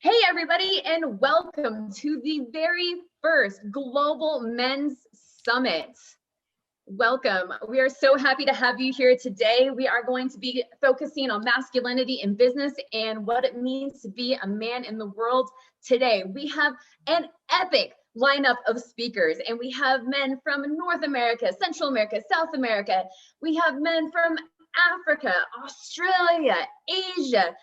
Hey everybody, and welcome to the very first Global Men's Summit. Welcome. We are so happy to have you here today. We are going to be focusing on masculinity in business and what it means to be a man in the world today. We have an epic lineup of speakers, and we have men from North America, Central America, South America. We have men from Africa, Australia, Asia.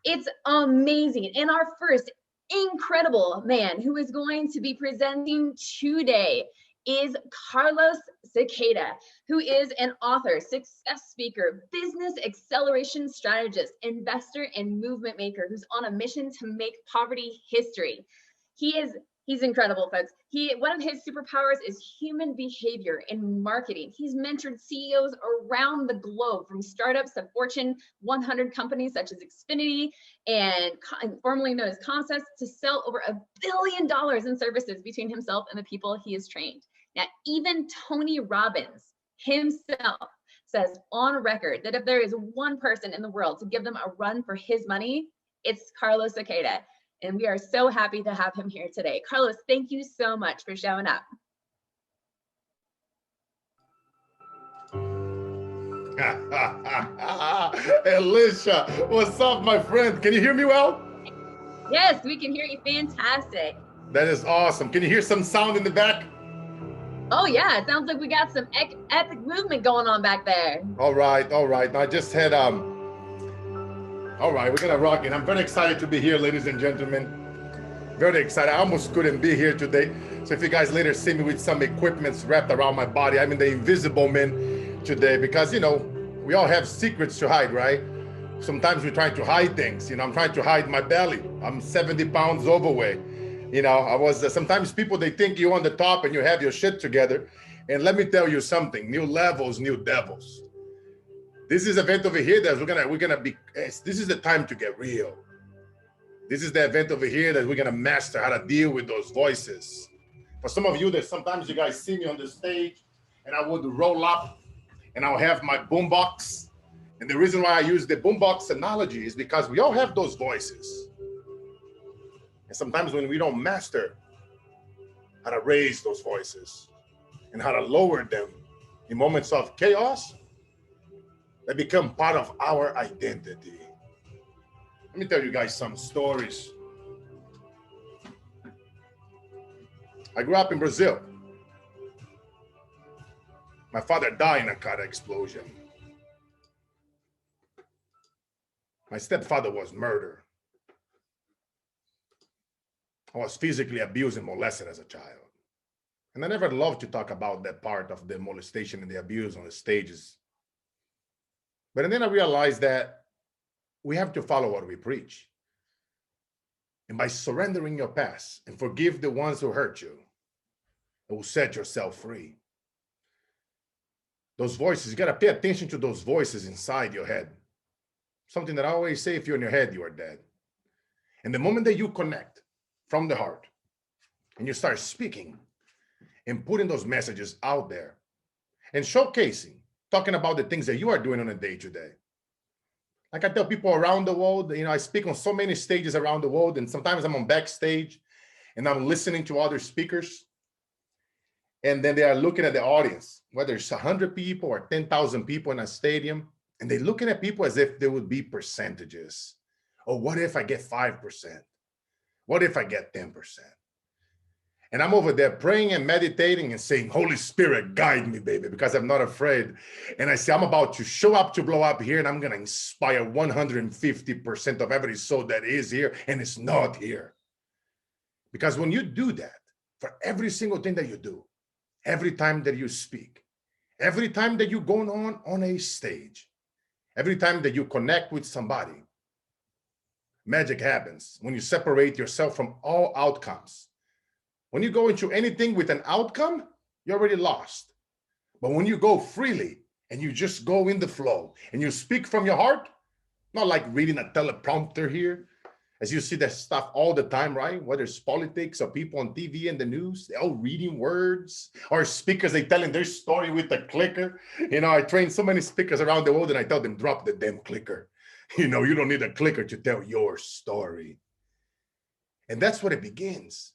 It's amazing. And our first incredible man who is going to be presenting today is Carlos Siqueira, who is an author, success speaker, business acceleration strategist, investor, and movement maker who's on a mission to make poverty history. He's incredible, folks. One of his superpowers is human behavior and marketing. He's mentored CEOs around the globe, from startups to Fortune 100 companies such as Xfinity and formerly known as Concepts, to sell over $1 billion in services between himself and the people he has trained. Now, even Tony Robbins himself says on record that if there is one person in the world to give them a run for his money, it's Carlos Siqueira. And we are so happy to have him here today. Carlos, thank you so much for showing up. Alicia, what's up, my friend? Can you hear me well? Yes, we can hear you fantastic. That is awesome. Can you hear some sound in the back? Oh yeah, it sounds like we got some epic movement going on back there. All right. I just had all right, we're gonna rock it. I'm very excited to be here, ladies and gentlemen. Very excited. I almost couldn't be here today. So if you guys later see me with some equipments wrapped around my body, I'm in the invisible man today because, you know, we all have secrets to hide, right? Sometimes we're trying to hide things. You know, I'm trying to hide my belly. I'm 70 pounds overweight. You know, sometimes people, they think you're on the top and you have your shit together. And let me tell you something, new levels, new devils. This is event over here that this is the time to get real. This is the event over here that we're gonna master how to deal with those voices. For some of you, that sometimes you guys see me on the stage and I would roll up and I'll have my boombox. And the reason why I use the boombox analogy is because we all have those voices. And sometimes when we don't master how to raise those voices and how to lower them in moments of chaos, they become part of our identity. Let me tell you guys some stories. I grew up in Brazil. My father died in a car explosion. My stepfather was murdered. I was physically abused and molested as a child. And I never loved to talk about that part of the molestation and the abuse on the stages. But then I realized that we have to follow what we preach. And by surrendering your past and forgive the ones who hurt you, it will set yourself free. Those voices, you got to pay attention to those voices inside your head. Something that I always say, if you're in your head, you are dead. And the moment that you connect from the heart and you start speaking and putting those messages out there and showcasing, talking about the things that you are doing on a day-to-day. Like I tell people around the world, you know, I speak on so many stages around the world, and sometimes I'm on backstage and I'm listening to other speakers. And then they are looking at the audience, whether it's 100 people or 10,000 people in a stadium, and they're looking at people as if there would be percentages. Or what if I get 5%? What if I get 10%? And I'm over there praying and meditating and saying, Holy Spirit, guide me, baby, because I'm not afraid. And I say, I'm about to show up to blow up here, and I'm going to inspire 150% of every soul that is here and is not here. Because when you do that, for every single thing that you do, every time that you speak, every time that you're going on a stage, every time that you connect with somebody, magic happens when you separate yourself from all outcomes. When you go into anything with an outcome, you're already lost. But when you go freely and you just go in the flow and you speak from your heart, not like reading a teleprompter here, as you see that stuff all the time, right? Whether it's politics or people on TV and the news, they're all reading words, or speakers, they telling their story with a clicker. You know, I train so many speakers around the world and I tell them, drop the damn clicker. You know, you don't need a clicker to tell your story. And that's what it begins.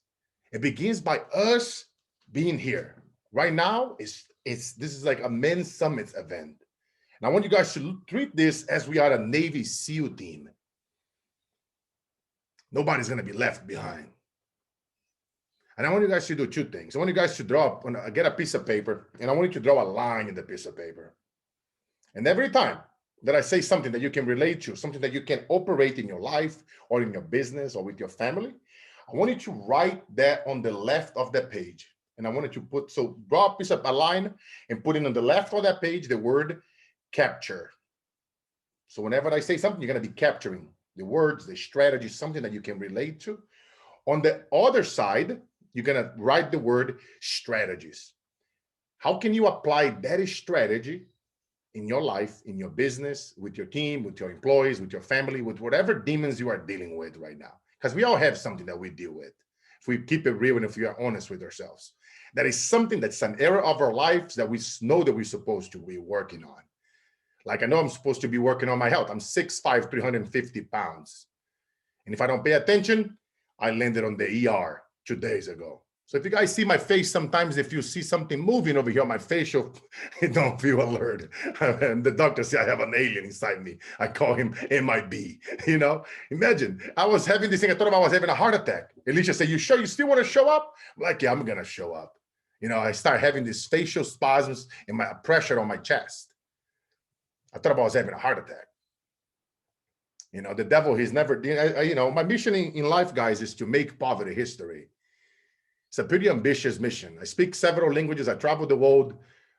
It begins by us being here. Right now, this is like a men's summit event. And I want you guys to treat this as we are a Navy SEAL team. Nobody's going to be left behind. And I want you guys to do two things. I want you guys to get a piece of paper, and I want you to draw a line in the piece of paper. And every time that I say something that you can relate to, something that you can operate in your life or in your business or with your family, I want you to write that on the left of that page. And I wanted to draw a line and put in on the left of that page the word capture. So whenever I say something, you're going to be capturing the words, the strategy, something that you can relate to. On the other side, you're going to write the word strategies. How can you apply that strategy in your life, in your business, with your team, with your employees, with your family, with whatever demons you are dealing with right now? Because we all have something that we deal with. If we keep it real and if we are honest with ourselves, that is something that's an area of our lives that we know that we're supposed to be working on. Like I know I'm supposed to be working on my health. I'm 6'5", 350 pounds. And if I don't pay attention, I landed on the ER 2 days ago. So if you guys see my face, sometimes if you see something moving over here on my facial, don't feel alert. And the doctor said I have an alien inside me. I call him MIB. Imagine I was having this thing. I thought I was having a heart attack. Alicia said, "You sure you still want to show up?" I'm like, "Yeah, I'm going to show up." I start having these facial spasms and my pressure on my chest. I thought I was having a heart attack. The devil, he's never, my mission in life, guys, is to make poverty history. It's a pretty ambitious mission. I speak several languages. I travel the world.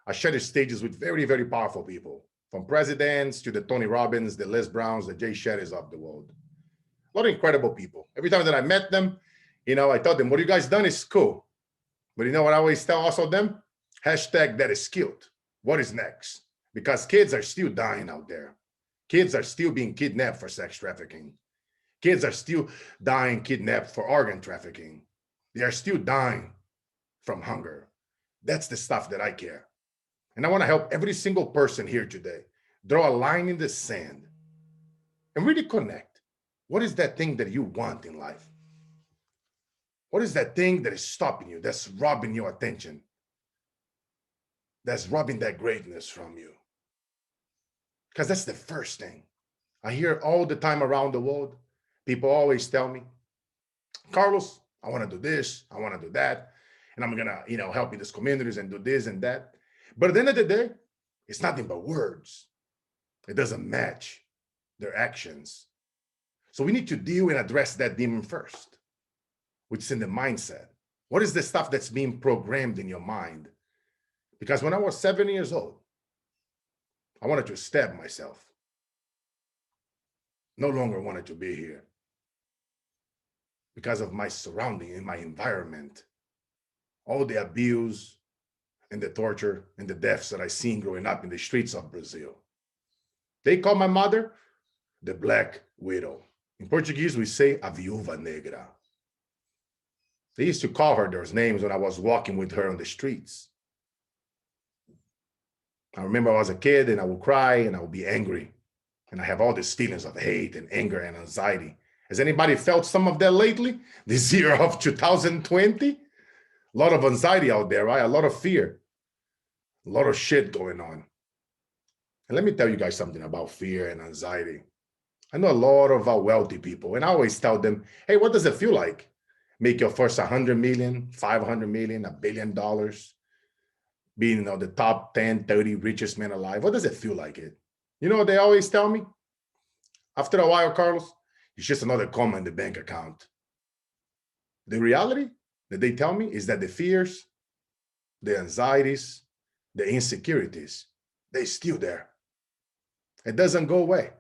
I share the stages with very, very powerful people, from presidents to the Tony Robbins, the Les Browns, the Jay Shetty's of the world. A lot of incredible people. Every time that I met them, I told them, what you guys done is cool. But you know what I always tell also them? Hashtag that is skilled. What is next? Because kids are still dying out there. Kids are still being kidnapped for sex trafficking. Kids are still dying, kidnapped for organ trafficking. They are still dying from hunger. That's the stuff that I care. And I want to help every single person here today draw a line in the sand and really connect. What is that thing that you want in life? What is that thing that is stopping you, that's robbing your attention, that's robbing that greatness from you? Because that's the first thing. I hear all the time around the world, people always tell me, "Carlos, I want to do this, I want to do that, and I'm going to, help in these communities and do this and that." But at the end of the day, it's nothing but words. It doesn't match their actions. So we need to deal and address that demon first, which is in the mindset. What is the stuff that's being programmed in your mind? Because when I was 7 years old, I wanted to stab myself. No longer wanted to be here because of my surrounding and my environment, all the abuse and the torture and the deaths that I seen growing up in the streets of Brazil. They call my mother the Black Widow. In Portuguese, we say a viúva negra. They used to call her those names when I was walking with her on the streets. I remember I was a kid and I would cry and I would be angry. And I have all these feelings of hate and anger and anxiety. Has anybody felt some of that lately? This year of 2020? A lot of anxiety out there, right? A lot of fear. A lot of shit going on. And let me tell you guys something about fear and anxiety. I know a lot of wealthy people, and I always tell them, hey, what does it feel like? Make your first 100 million, 500 million, $1 billion, being the top 10, 30 richest men alive. What does it feel like it? You know what they always tell me? After a while, Carlos, it's just another comma in the bank account. The reality that they tell me is that the fears, the anxieties, the insecurities, they're still there. It doesn't go away.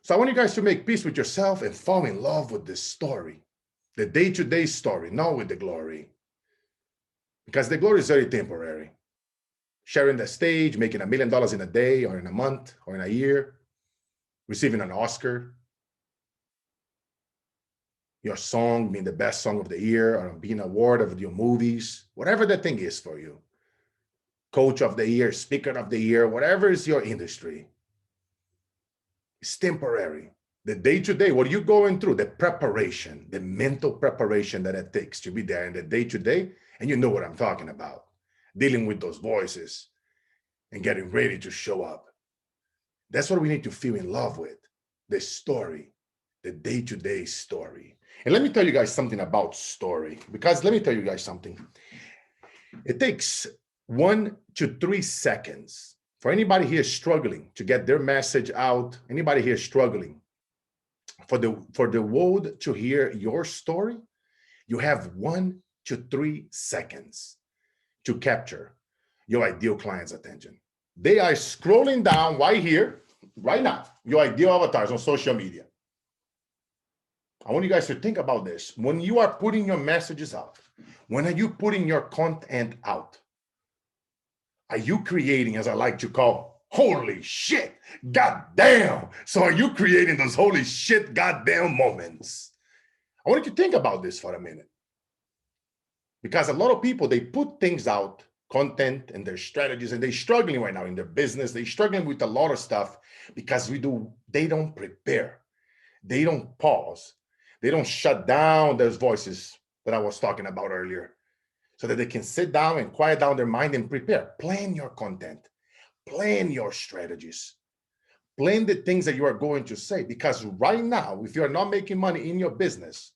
So I want you guys to make peace with yourself and fall in love with this story, the day-to-day story, not with the glory. Because the glory is very temporary. Sharing the stage, making $1 million in a day or in a month or in a year, receiving an Oscar, your song being the best song of the year or being an award of your movies, whatever that thing is for you. Coach of the year, speaker of the year, whatever is your industry. It's temporary. The day-to-day, what are you going through? The preparation, the mental preparation that it takes to be there in the day-to-day. And you know what I'm talking about. Dealing with those voices and getting ready to show up. That's what we need to feel in love with. The story, the day-to-day story. And let me tell you guys something about story, because let me tell you guys something. It takes 1 to 3 seconds for anybody here struggling to get their message out, anybody here struggling, for the world to hear your story. You have 1 to 3 seconds to capture your ideal client's attention. They are scrolling down right here, right now, your ideal avatars on social media. I want you guys to think about this. When you are putting your messages out, when are you putting your content out? Are you creating, as I like to call, holy shit, goddamn? So are you creating those holy shit, goddamn moments? I want you to think about this for a minute. Because a lot of people, they put things out, content and their strategies, and they're struggling right now in their business. They're struggling with a lot of stuff because they don't prepare. They don't pause. They don't shut down those voices that I was talking about earlier so that they can sit down and quiet down their mind and prepare. Plan your content. Plan your strategies. Plan the things that you are going to say. Because right now, if you're not making money in your business,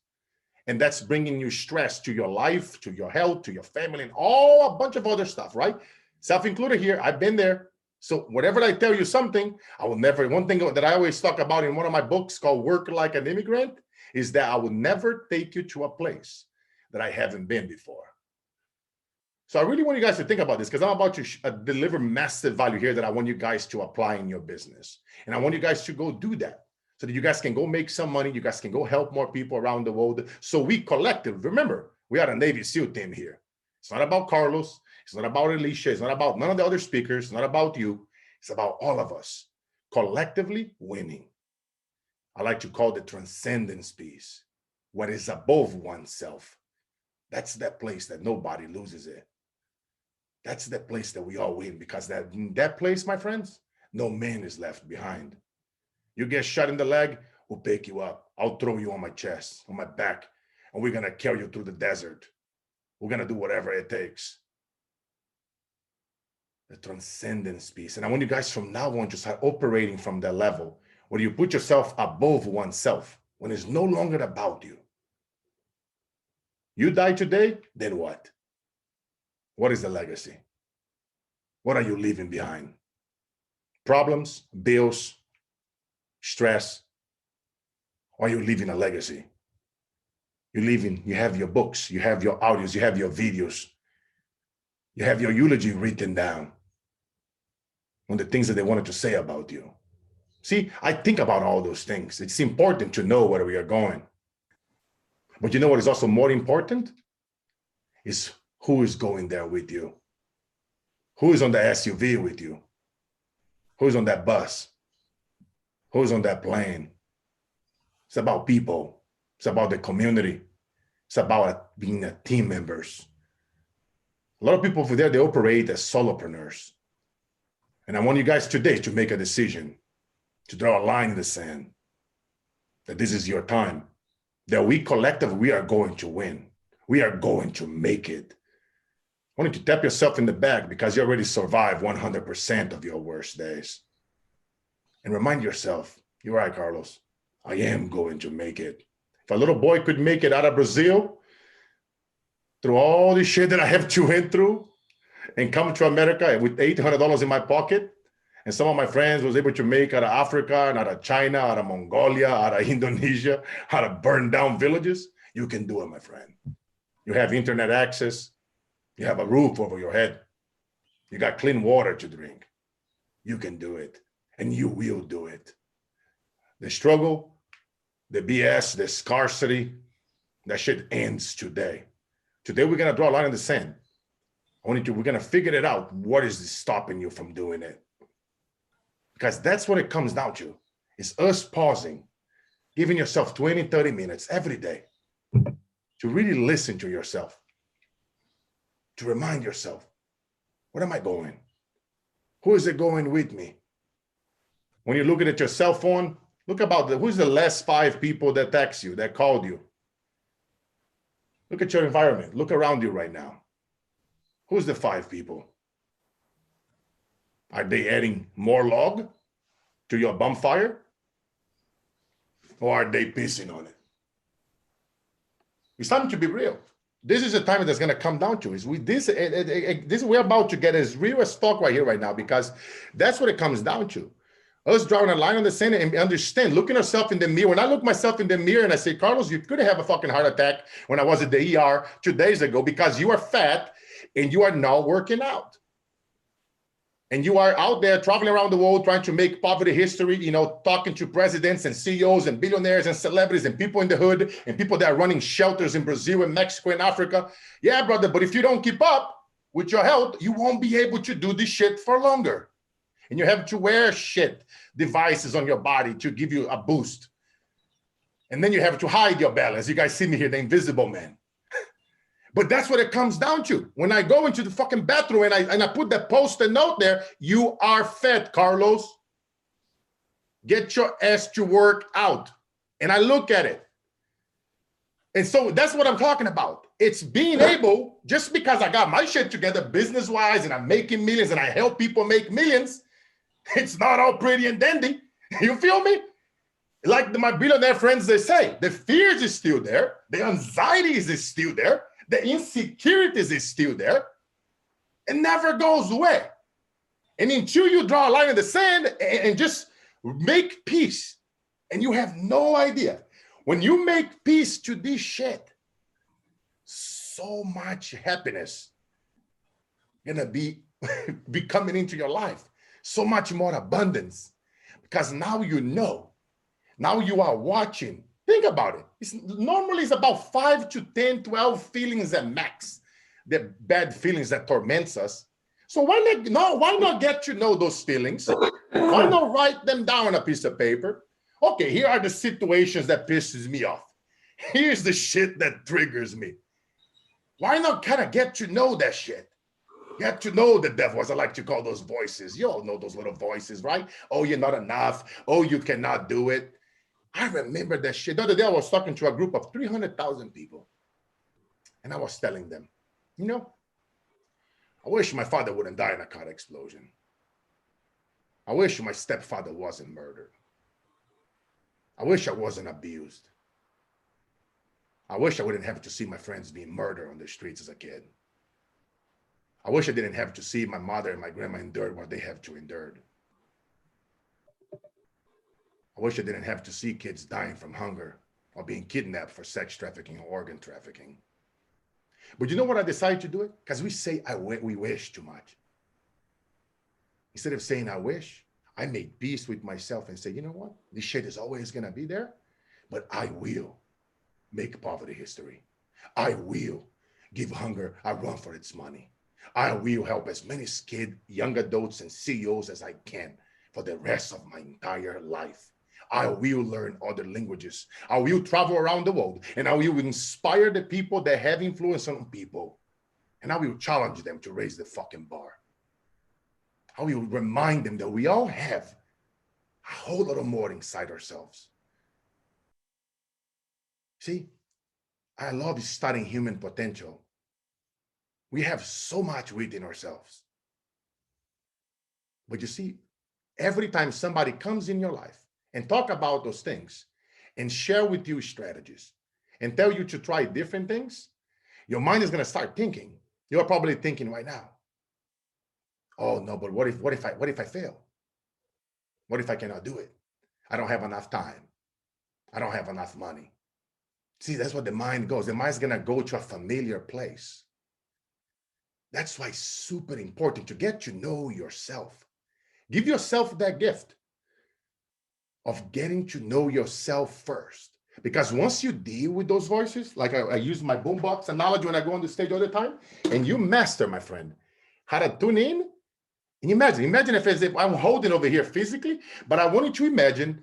and that's bringing you stress to your life, to your health, to your family, and all a bunch of other stuff, right? Self-included here, I've been there. So whatever I tell you something, I will never, one thing that I always talk about in one of my books called Work Like an Immigrant is that I will never take you to a place that I haven't been before. So I really want you guys to think about this because I'm about to deliver massive value here that I want you guys to apply in your business. And I want you guys to go do that so that you guys can go make some money. You guys can go help more people around the world. So we collectively, remember, we are a Navy SEAL team here. It's not about Carlos. It's not about Alicia. It's not about none of the other speakers. It's not about you. It's about all of us collectively winning. I like to call the transcendence piece, what is above oneself. That's that place that nobody loses it. That's the place that we all win because that place, my friends, no man is left behind. You get shot in the leg, we'll pick you up. I'll throw you on my chest, on my back, and we're going to carry you through the desert. We're going to do whatever it takes. The transcendence piece. And I want you guys from now on to start operating from that level where you put yourself above oneself when it's no longer about you. You die today, then what? What is the legacy? What are you leaving behind? Problems, bills, stress? Or are you leaving a legacy? You have your books, you have your audios, you have your videos, you have your eulogy written down on the things that they wanted to say about you. See, I think about all those things. It's important to know where we are going. But you know what is also more important? Is who is going there with you? Who is on the SUV with you? Who's on that bus? Who's on that plane? It's about people. It's about the community. It's about being a team members. A lot of people over there, they operate as solopreneurs. And I want you guys today to make a decision, to draw a line in the sand, that this is your time, that we collectively, we are going to win. We are going to make it. I want you to tap yourself in the back because you already survived 100% of your worst days. And remind yourself, you're right, Carlos, I am going to make it. If a little boy could make it out of Brazil, through all the shit that I have to went through, and come to America with $800 in my pocket, and some of my friends was able to make out of Africa, and out of China, out of Mongolia, out of Indonesia, out of burned down villages, you can do it, my friend. You have internet access. You have a roof over your head. You got clean water to drink. You can do it, and you will do it. The struggle, the BS, the scarcity, that shit ends today. Today, we're going to draw a line in the sand. We're going to figure it out. What is stopping you from doing it? Because that's what it comes down to. It's us pausing, giving yourself 20, 30 minutes every day to really listen to yourself, to remind yourself, where am I going? Who is it going with me? When you're looking at your cell phone, Look about who's the last 5 people that text you, that called you. Look at your environment. Look around you right now. Who's the 5 people? Are they adding more log to your bonfire? Or are they pissing on it? It's time to be real. This is the time that's going to come down to. We're about to get as real as talk right here, right now, because that's what it comes down to. Us drawing a line on the sand and understand, looking ourselves in the mirror. When I look myself in the mirror and I say, Carlos, you could have a fucking heart attack when I was at the ER 2 days ago because you are fat and you are not working out. And you are out there traveling around the world trying to make poverty history, you know, talking to presidents and CEOs and billionaires and celebrities and people in the hood and people that are running shelters in Brazil and Mexico and Africa. Yeah, brother, but if you don't keep up with your health, you won't be able to do this shit for longer. And you have to wear devices on your body to give you a boost. And then you have to hide your balance. You guys see me here, the invisible man. But that's what it comes down to. When I go into the fucking bathroom and I put that post-it note there, you are fat, Carlos. Get your ass to work out. And I look at it. And so that's what I'm talking about. It's being able, just because I got my shit together business-wise and I'm making millions and I help people make millions, it's not all pretty and dandy. You feel me? Like my billionaire friends, they say, the fears is still there. The anxieties is still there. The insecurities is still there. It never goes away. And until you draw a line in the sand and just make peace, and you have no idea. When you make peace to this shit, so much happiness gonna be coming into your life. So much more abundance. Because now you know. Now you are watching. Think about it. Normally it's about 5 to 10, 12 feelings at max. The bad feelings that torments us. So why not get to know those feelings? Why not write them down on a piece of paper? Okay, here are the situations that pisses me off. Here's the shit that triggers me. Why not kind of get to know that shit? Get to know the devil, as I like to call those voices. You all know those little voices, right? Oh, you're not enough. Oh, you cannot do it. I remember that shit. The other day I was talking to a group of 300,000 people. And I was telling them, you know, I wish my father wouldn't die in a car explosion. I wish my stepfather wasn't murdered. I wish I wasn't abused. I wish I wouldn't have to see my friends being murdered on the streets as a kid. I wish I didn't have to see my mother and my grandma endure what they have to endure. I wish I didn't have to see kids dying from hunger or being kidnapped for sex trafficking or organ trafficking. But you know what I decided to do it? Because we say we wish too much. Instead of saying I wish, I made peace with myself and say, you know what? This shit is always going to be there, but I will make poverty history. I will give hunger a run for its money. I will help as many kids, young adults, and CEOs as I can for the rest of my entire life. I will learn other languages. I will travel around the world, and I will inspire the people that have influence on people. And I will challenge them to raise the fucking bar. I will remind them that we all have a whole lot more inside ourselves. See, I love studying human potential. We have so much within ourselves. But you see, every time somebody comes in your life and talk about those things and share with you strategies and tell you to try different things, your mind is going to start thinking. You're probably thinking right now, oh no, but what if I fail? What if I cannot do it? I don't have enough time. I don't have enough money. See, that's what the mind goes. The mind's going to go to a familiar place. That's why it's super important to get to know yourself. Give yourself that gift of getting to know yourself first. Because once you deal with those voices, like I use my boombox analogy when I go on the stage all the time, and you master, my friend, how to tune in. And imagine if I'm holding over here physically, but I want you to imagine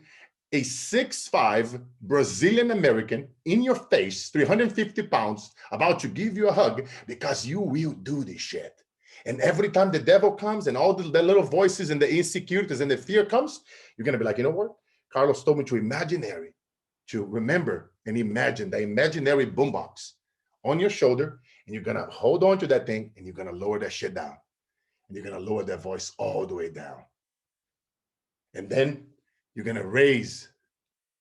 a 6'5" Brazilian American in your face, 350 pounds, about to give you a hug because you will do this shit. And every time the devil comes and all the little voices and the insecurities and the fear comes, you're going to be like, you know what? Carlos told me to remember and imagine the imaginary boombox on your shoulder, and you're gonna hold on to that thing, and you're gonna lower that shit down. And you're gonna lower that voice all the way down. And then you're gonna raise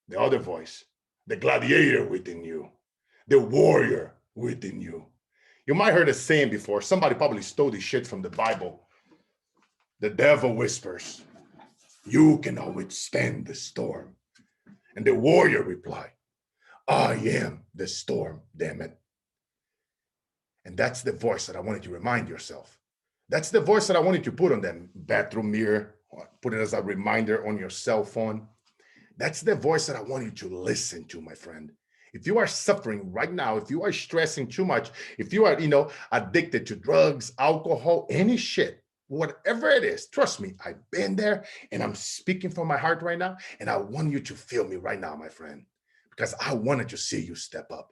the other voice, the gladiator within you, the warrior within you. You might have heard a saying before. Somebody probably stole this shit from the Bible. The devil whispers, "You cannot withstand the storm." And the warrior replied, "I am the storm, damn it." And that's the voice that I wanted you to remind yourself. That's the voice that I wanted you to put on that bathroom mirror, or put it as a reminder on your cell phone. That's the voice that I want you to listen to, my friend. If you are suffering right now, if you are stressing too much, if you are, addicted to drugs, alcohol, any shit, whatever it is, trust me, I've been there, and I'm speaking from my heart right now, and I want you to feel me right now, my friend, because I wanted to see you step up.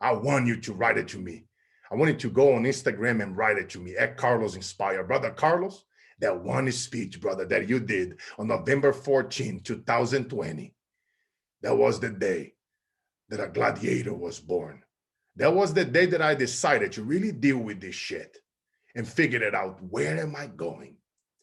I want you to write it to me. I wanted to go on Instagram and write it to me at Carlos Inspire. Brother Carlos, that one speech, brother, that you did on November 14, 2020, that was the day that a gladiator was born. That was the day that I decided to really deal with this shit and figured it out. Where am I going?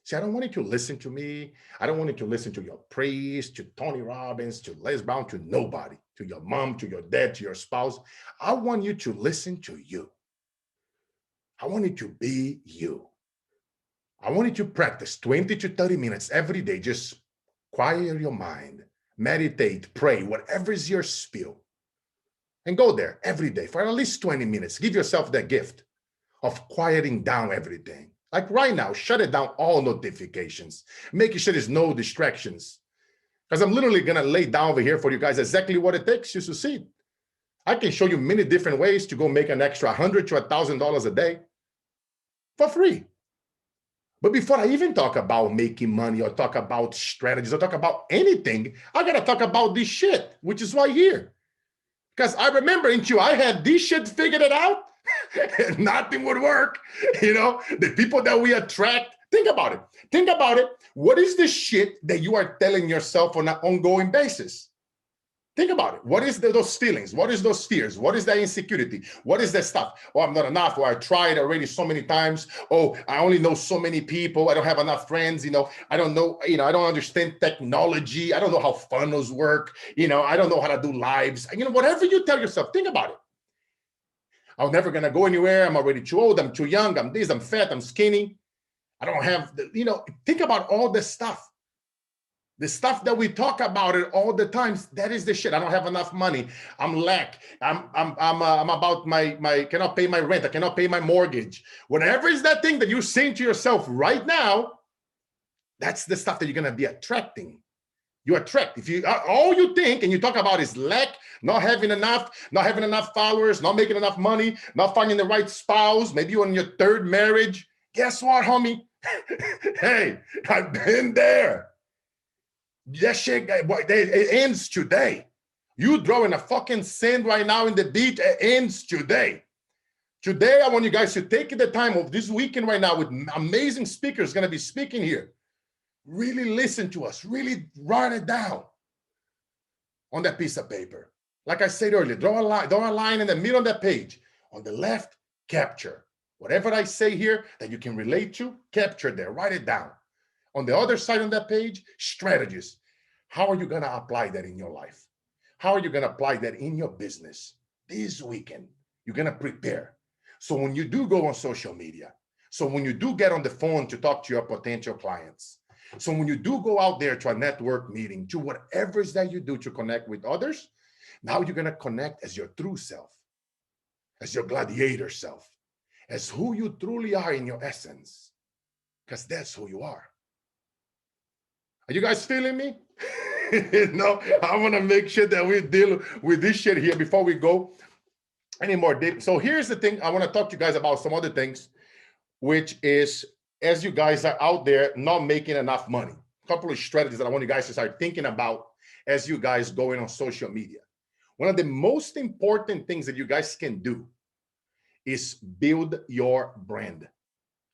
See, I don't want you to listen to me. I don't want you to listen to your priest, to Tony Robbins, to Les Brown, to nobody, to your mom, to your dad, to your spouse. I want you to listen to you. I want you to be you. I want you to practice 20 to 30 minutes every day. Just quiet your mind, meditate, pray, whatever is your spiel. And go there every day for at least 20 minutes. Give yourself that gift of quieting down everything. Like right now, shut it down, all notifications. Making sure there's no distractions. Because I'm literally going to lay down over here for you guys exactly what it takes to succeed. I can show you many different ways to go make an extra $100 to $1,000 a day for free. But before I even talk about making money or talk about strategies or talk about anything, I got to talk about this shit, which is why here. Because I remember until I had this shit figured it out, nothing would work. The people that we attract, think about it. Think about it. What is the shit that you are telling yourself on an ongoing basis? Think about it. What is those feelings? What is those fears? What is that insecurity? What is that stuff? Oh, I'm not enough. Or I tried already so many times. Oh, I only know so many people. I don't have enough friends. I don't know. I don't understand technology. I don't know how funnels work. I don't know how to do lives. Whatever you tell yourself, think about it. I'm never going to go anywhere. I'm already too old. I'm too young. I'm this, I'm fat, I'm skinny. I don't have, think about all this stuff. The stuff that we talk about it all the time, that is the shit. I don't have enough money. I'm lack. I'm about my cannot pay my rent. I cannot pay my mortgage. Whatever is that thing that you're saying to yourself right now, that's the stuff that you're gonna be attracting. You attract. If you all you think and you talk about is lack, not having enough followers, not making enough money, not finding the right spouse, maybe you're on your third marriage. Guess what, homie? Hey, I've been there. That shit, it ends today. You drawing a fucking sand right now in the beach, it ends today. Today, I want you guys to take the time of this weekend right now with amazing speakers going to be speaking here. Really listen to us. Really write it down on that piece of paper. Like I said earlier, draw a line in the middle of that page. On the left, capture. Whatever I say here that you can relate to, capture there. Write it down. On the other side of that page, strategies. How are you going to apply that in your life? How are you going to apply that in your business this weekend? You're going to prepare. So when you do go on social media, so when you do get on the phone to talk to your potential clients, so when you do go out there to a network meeting, to whatever it is that you do to connect with others, now you're going to connect as your true self, as your gladiator self, as who you truly are in your essence, because that's who you are. Are you guys feeling me? No, I want to make sure that we deal with this shit here before we go any more deep. So here's the thing. I want to talk to you guys about some other things, which is as you guys are out there not making enough money. A couple of strategies that I want you guys to start thinking about as you guys going on social media. One of the most important things that you guys can do is build your brand.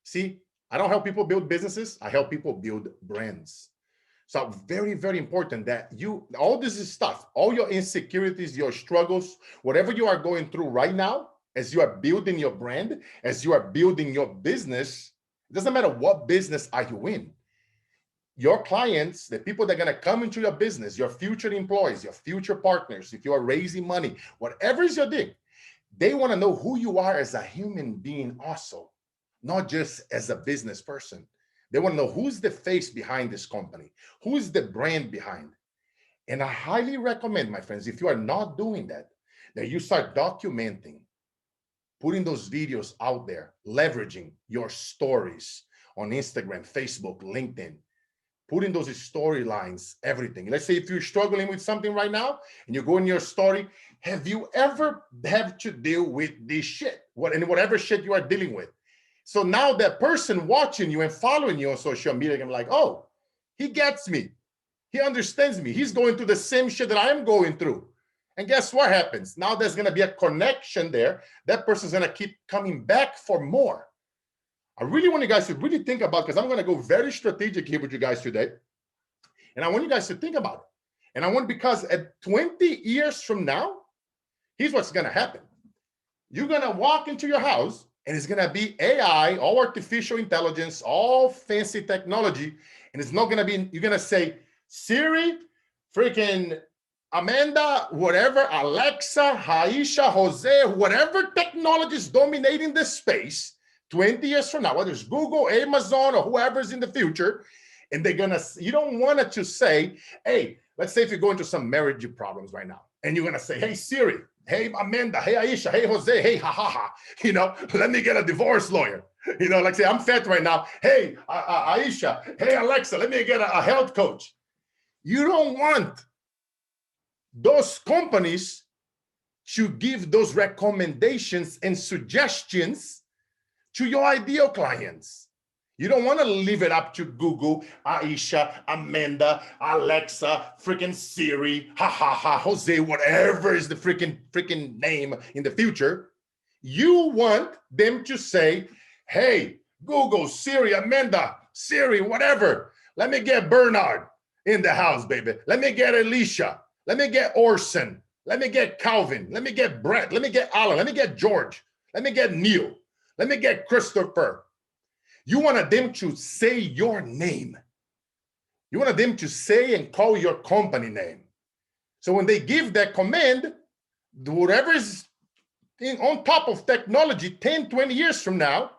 See, I don't help people build businesses. I help people build brands. So very, very important that all this is stuff, all your insecurities, your struggles, whatever you are going through right now, as you are building your brand, as you are building your business, it doesn't matter what business are you in. Your clients, the people that are going to come into your business, your future employees, your future partners, if you are raising money, whatever is your thing, they want to know who you are as a human being also, not just as a business person. They want to know who's the face behind this company, who's the brand behind. And I highly recommend, my friends, if you are not doing that, that you start documenting, putting those videos out there, leveraging your stories on Instagram, Facebook, LinkedIn, putting those storylines, everything. Let's say if you're struggling with something right now and you go in your story, have you ever had to deal with this shit? Whatever shit you are dealing with. So now that person watching you and following you on social media can be like, oh, he gets me. He understands me. He's going through the same shit that I'm going through. And guess what happens? Now there's going to be a connection there. That person's going to keep coming back for more. I really want you guys to really think about, because I'm going to go very strategic here with you guys today. And I want you guys to think about it. And I want, because at 20 years from now, here's what's going to happen. You're going to walk into your house and it's going to be AI, all artificial intelligence, all fancy technology. And it's not going to be, you're going to say, Siri, freaking Amanda, whatever, Alexa, Aisha, Jose, whatever technology is dominating this space, 20 years from now, whether it's Google, Amazon, or whoever's in the future, and they're gonna, you don't want it to say, hey, let's say if you're going through some marriage problems right now, and you're gonna say, hey, Siri, hey, Amanda, hey, Aisha, hey, Jose, hey, let me get a divorce lawyer. Like say, I'm fat right now. Hey, Aisha, hey, Alexa, let me get a health coach. You don't want those companies to give those recommendations and suggestions to your ideal clients. You don't want to leave it up to Google, Aisha, Amanda, Alexa, freaking Siri, Jose, whatever is the freaking name in the future. You want them to say, hey, Google, Siri, Amanda, Siri, whatever. Let me get Bernard in the house, baby. Let me get Alicia. Let me get Orson. Let me get Calvin. Let me get Brett. Let me get Alan. Let me get George. Let me get Neil. Let me get Christopher. You want them to say your name. You want them to say and call your company name. So when they give that command, whatever is on top of technology 10, 20 years from now,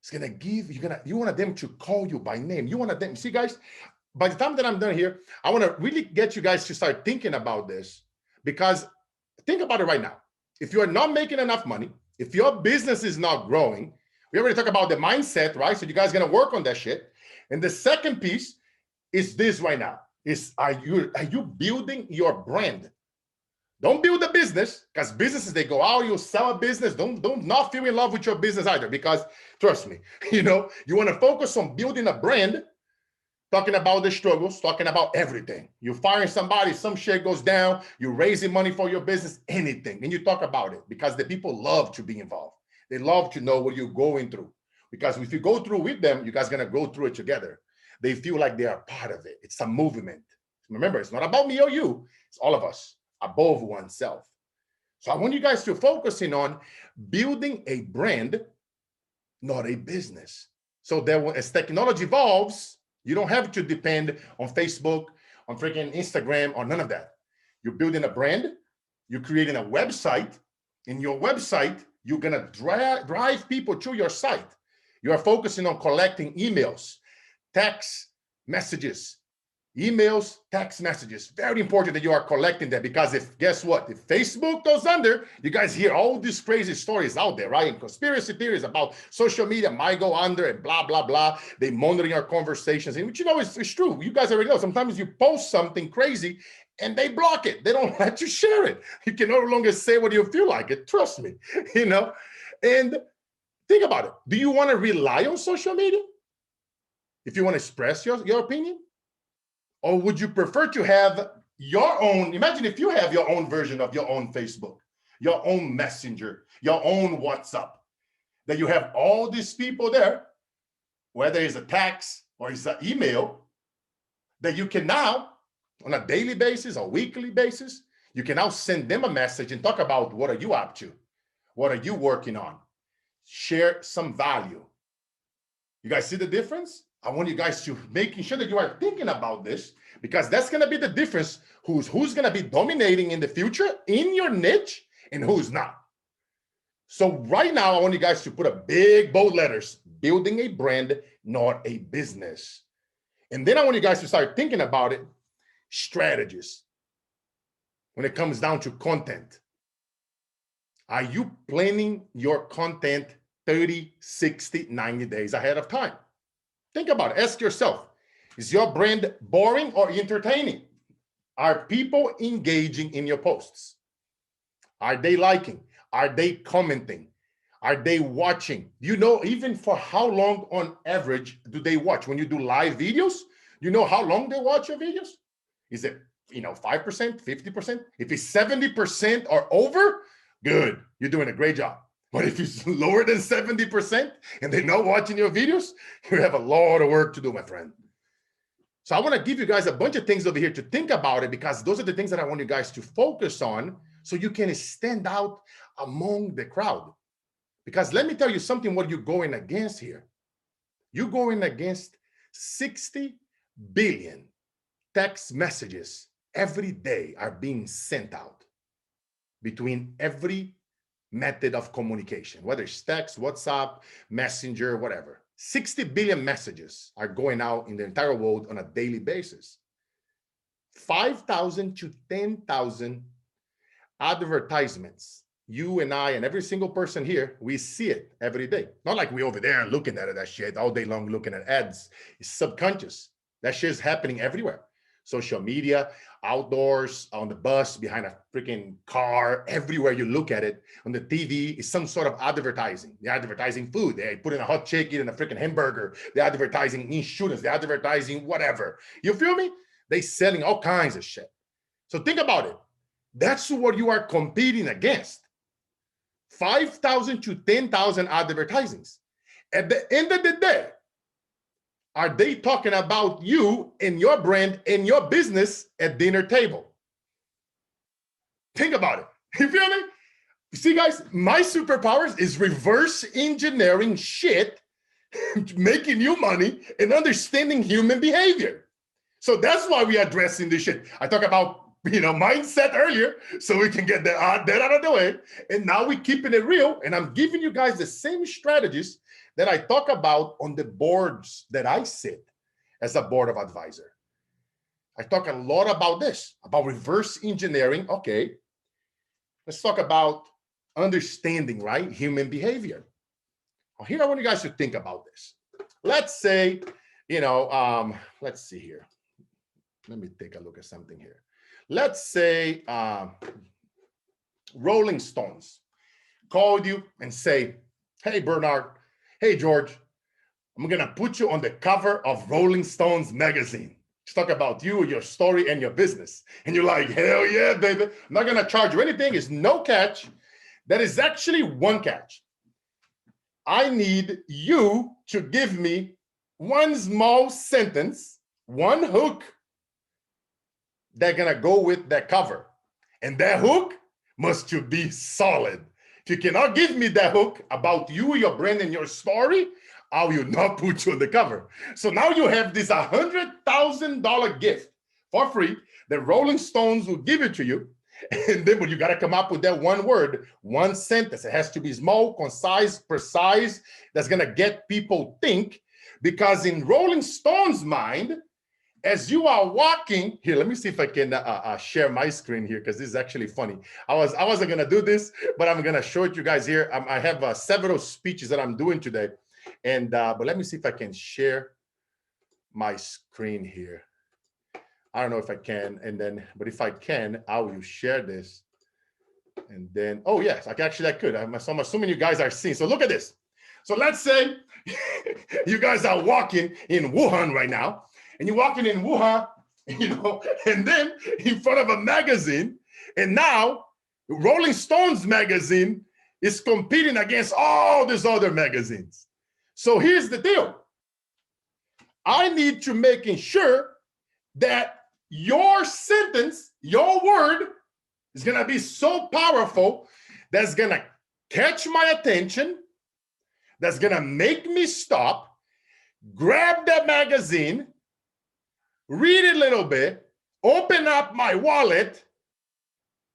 it's going to give, you want them to call you by name. You want them, see guys, by the time that I'm done here, I want to really get you guys to start thinking about this, because think about it right now. If you are not making enough money, if your business is not growing, we already talked about the mindset, right? So you guys are going to work on that shit. And the second piece is this right now, is are you building your brand? Don't build a business, because businesses, they go out, you sell a business. Don't not feel in love with your business either, because trust me, you want to focus on building a brand, talking about the struggles, talking about everything. You're firing somebody, some shit goes down, you're raising money for your business, anything. And you talk about it, because the people love to be involved. They love to know what you're going through, because if you go through with them, you guys are going to go through it together. They feel like they are part of it. It's a movement. Remember, it's not about me or you. It's all of us above oneself. So I want you guys to focus in on building a brand, not a business. So that as technology evolves, you don't have to depend on Facebook, on freaking Instagram, or none of that. You're building a brand. You're creating a website. In your website, you're going to drive people to your site. You are focusing on collecting emails, text messages, emails, text messages. Very important that you are collecting that, because guess what? If Facebook goes under, you guys hear all these crazy stories out there, right? And conspiracy theories about social media might go under and blah, blah, blah. They monitoring our conversations. And it's true. You guys already know. Sometimes you post something crazy and they block it. They don't let you share it. You can no longer say what you feel like it. Trust me, And think about it. Do you want to rely on social media if you want to express your opinion? Or would you prefer to have your own? Imagine if you have your own version of your own Facebook, your own Messenger, your own WhatsApp, that you have all these people there, whether it's a text or it's an email, that you can now, on a daily basis or weekly basis, you can now send them a message and talk about what are you up to? What are you working on? Share some value. You guys see the difference? I want you guys to making sure that you are thinking about this, because that's going to be the difference who's going to be dominating in the future in your niche and who's not. So right now, I want you guys to put a big bold letters, building a brand, not a business. And then I want you guys to start thinking about it, strategies. When it comes down to content, are you planning your content 30, 60, 90 days ahead of time? Think about it. Ask yourself, is your brand boring or entertaining? Are people engaging in your posts? Are they liking? Are they commenting? Are they watching? You know, even for how long on average do they watch? When you do live videos, you know how long they watch your videos? Is it, 5%, 50%? If it's 70% or over, good, you're doing a great job. But if it's lower than 70% and they're not watching your videos, you have a lot of work to do, my friend. So I want to give you guys a bunch of things over here to think about it, because those are the things that I want you guys to focus on so you can stand out among the crowd. Because let me tell you something, what you're going against here. You're going against 60 billion text messages every day are being sent out between every method of communication, whether it's text, WhatsApp, Messenger, whatever. 60 billion messages are going out in the entire world on a daily basis. 5,000 to 10,000 advertisements. You and I and every single person here, we see it every day. Not like we over there looking at it, that shit all day long, looking at ads. It's subconscious. That shit is happening everywhere. Social media, outdoors, on the bus, behind a freaking car, everywhere you look at it. On the TV is some sort of advertising. They're advertising food. They put in a hot chicken and a freaking hamburger. They're advertising insurance. They're advertising whatever. You feel me? They're selling all kinds of shit. So think about it. That's what you are competing against. 5,000 to 10,000 advertisings. At the end of the day, are they talking about you and your brand and your business at dinner table? Think about it. You feel me? You see, guys, my superpowers is reverse engineering shit, making you money and understanding human behavior. So that's why we are addressing this shit. I talk about, mindset earlier, so we can get that out of the way. And now we're keeping it real. And I'm giving you guys the same strategies that I talk about on the boards that I sit as a board of advisor. I talk a lot about this, about reverse engineering. Okay, let's talk about understanding, right? Human behavior. Well, here I want you guys to think about this. Let's say, let's see here. Let me take a look at something here. Let's say Rolling Stones called you and say, hey, Bernard, hey, George, I'm going to put you on the cover of Rolling Stones magazine. Let's talk about you, your story, and your business. And you're like, hell yeah, baby. I'm not going to charge you anything. It's no catch. That is actually one catch. I need you to give me one small sentence, one hook that's going to go with that cover. And that hook must to be solid. If you cannot give me that hook about you, your brand, and your story, I will not put you on the cover. So now you have this $100,000 gift for free. The Rolling Stones will give it to you. And then you got to come up with that one word, one sentence. It has to be small, concise, precise. That's going to get people think. Because in Rolling Stone's mind, as you are walking here, let me see if I can share my screen here, because this is actually funny. I wasn't gonna do this, but I'm gonna show it to you guys here. I have several speeches that I'm doing today, and but let me see if I can share my screen here. I don't know if I can, but if I can, I will share this, and then yes, I could. I'm assuming you guys are seeing. So look at this. So let's say you guys are walking in Wuhan right now. And you're walking in Wuhan, and then in front of a magazine, and now Rolling Stones magazine is competing against all these other magazines. So here's the deal. I need to make sure that your sentence, your word is going to be so powerful that's going to catch my attention, that's going to make me stop, grab that magazine, read it a little bit, open up my wallet,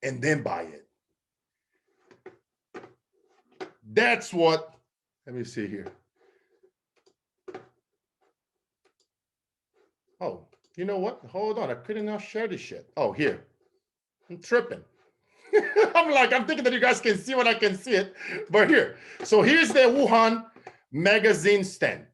and then buy it. That's what, let me see here. Oh, you know what? Hold on, I couldn't now share this shit. Oh, here, I'm tripping. I'm thinking that you guys can see what I can see it, but here. So here's the Wuhan magazine stand.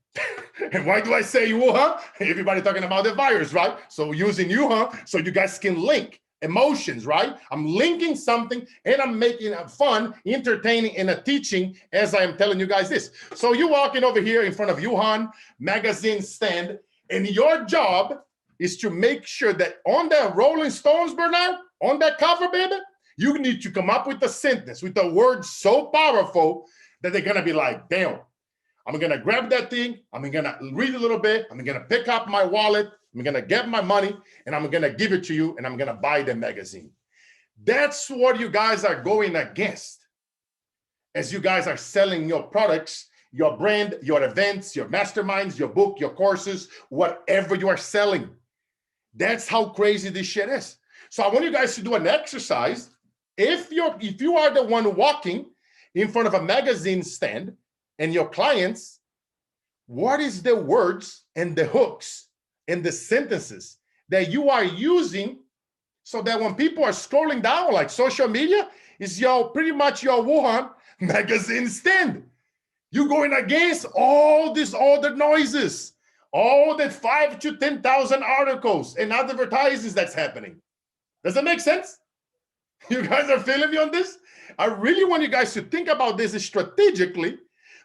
And why do I say Wuhan? Everybody talking about the virus, right? So using Wuhan, so you guys can link emotions, right? I'm linking something and I'm making it fun, entertaining, and a teaching as I am telling you guys this. So you're walking over here in front of Wuhan magazine stand, and your job is to make sure that on the Rolling Stones, Bernard, on that cover, baby, you need to come up with a sentence, with a word so powerful that they're going to be like, damn, I'm going to grab that thing. I'm going to read a little bit. I'm going to pick up my wallet. I'm going to get my money, and I'm going to give it to you, and I'm going to buy the magazine. That's what you guys are going against as you guys are selling your products, your brand, your events, your masterminds, your book, your courses, whatever you are selling. That's how crazy this shit is. So I want you guys to do an exercise. If you are the one walking in front of a magazine stand and your clients, what is the words and the hooks and the sentences that you are using so that when people are scrolling down, like social media, is pretty much your Wuhan magazine stand. You're going against all the noises, all the 5,000 to 10,000 articles and advertisements that's happening. Does that make sense? You guys are feeling me on this? I really want you guys to think about this strategically,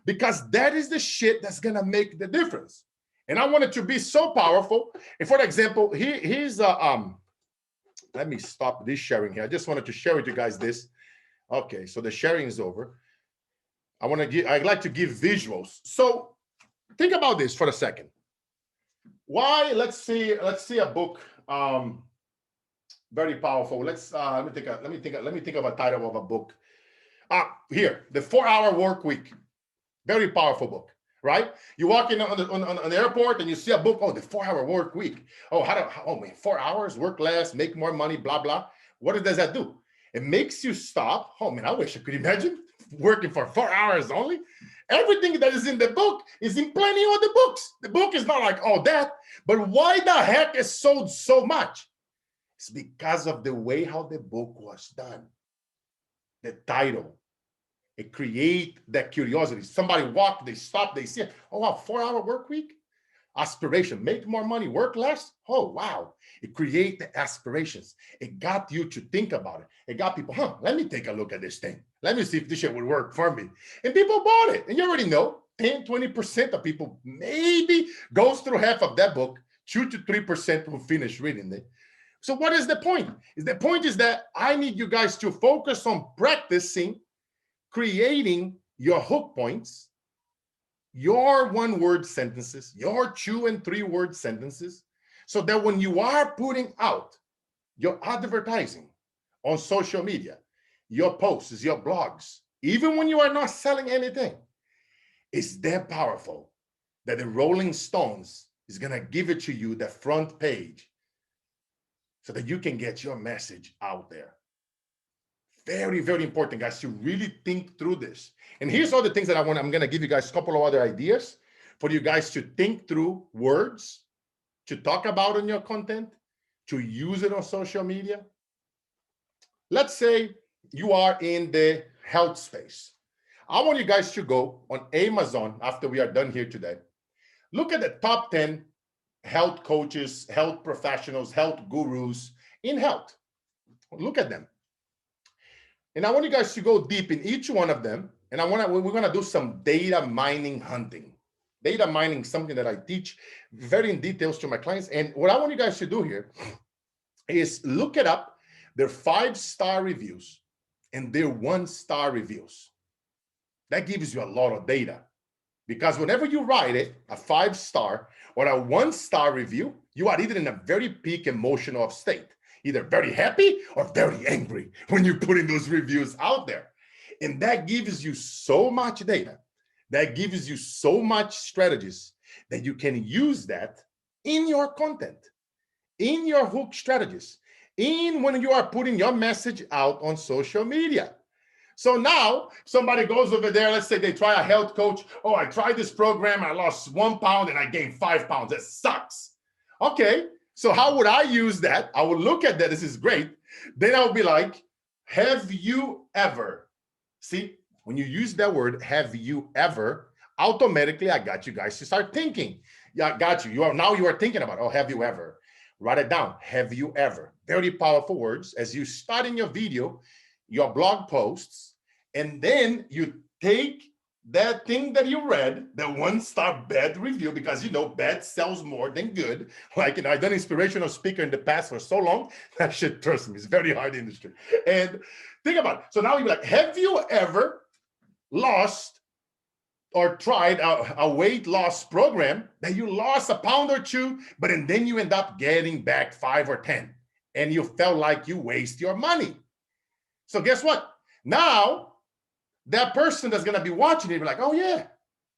because that is the shit that's going to make the difference. And I want it to be so powerful. And for example, here's let me stop this sharing here. I just wanted to share with you guys this. Okay, so the sharing is over. I'd like to give visuals. So think about this for a second. Why? Let's see a book. Very powerful. Let me think of a title of a book. Here, The 4-Hour Work Week. Very powerful book, right? You walk in on the airport and you see a book. Oh, The 4-Hour Work Week. Oh, man, 4 hours, work less, make more money, blah blah. What does that do? It makes you stop. Oh man, I wish I could imagine working for 4 hours only. Everything that is in the book is in plenty of the books. The book is not like all that, but why the heck is sold so much? It's because of the way how the book was done. The title, it create that curiosity. Somebody walk, they stop, they see, oh wow, 4-hour work week? Aspiration, make more money, work less? Oh wow, it create the aspirations. It got you to think about it. It got people, let me take a look at this thing. Let me see if this shit would work for me. And people bought it. And you already know, 10, 20% of people maybe goes through half of that book, 2 to 3% will finish reading it. So what is the point? The point is that I need you guys to focus on practicing creating your hook points, your 1-word sentences, your 2 and 3-word sentences, so that when you are putting out your advertising on social media, your posts, your blogs, even when you are not selling anything, it's that powerful that the Rolling Stones is going to give it to you, the front page, so that you can get your message out there. Very, very important, guys, to really think through this. And here's all the things that I'm going to give you guys a couple of other ideas for you guys to think through words, to talk about in your content, to use it on social media. Let's say you are in the health space. I want you guys to go on Amazon after we are done here today. Look at the top 10 health coaches, health professionals, health gurus in health. Look at them. And I want you guys to go deep in each one of them. And we're going to do some data mining hunting. Data mining is something that I teach very in details to my clients. And what I want you guys to do here is look it up, their 5-star reviews and their 1-star reviews. That gives you a lot of data. Because whenever you write it, a 5-star or a 1-star review, you are either in a very peak emotional state, either very happy or very angry when you're putting those reviews out there. And that gives you so much data, that gives you so much strategies that you can use that in your content, in your hook strategies, in when you are putting your message out on social media. So now somebody goes over there, let's say they try a health coach. Oh, I tried this program, I lost 1 pound and I gained 5 pounds. That sucks. Okay, so how would I use that? I would look at that, this is great. Then I would be like, have you ever, see, when you use that word, have you ever, automatically I got you guys to start thinking. Yeah, I got you. You are thinking about, oh, have you ever? Write it down, have you ever? Very powerful words. As you start in your video, your blog posts, and then you take that thing that you read, the 1-star bad review, because you know bad sells more than good. Like, you know, I've done inspirational speaker in the past for so long, that shit, trust me, it's very hard industry. And think about it. So now you're like, have you ever lost or tried a weight loss program that you lost a pound or 2, but and then you end up getting back 5 or 10, and you felt like you waste your money? So guess what? Now, that person that's going to be watching it be like, oh yeah,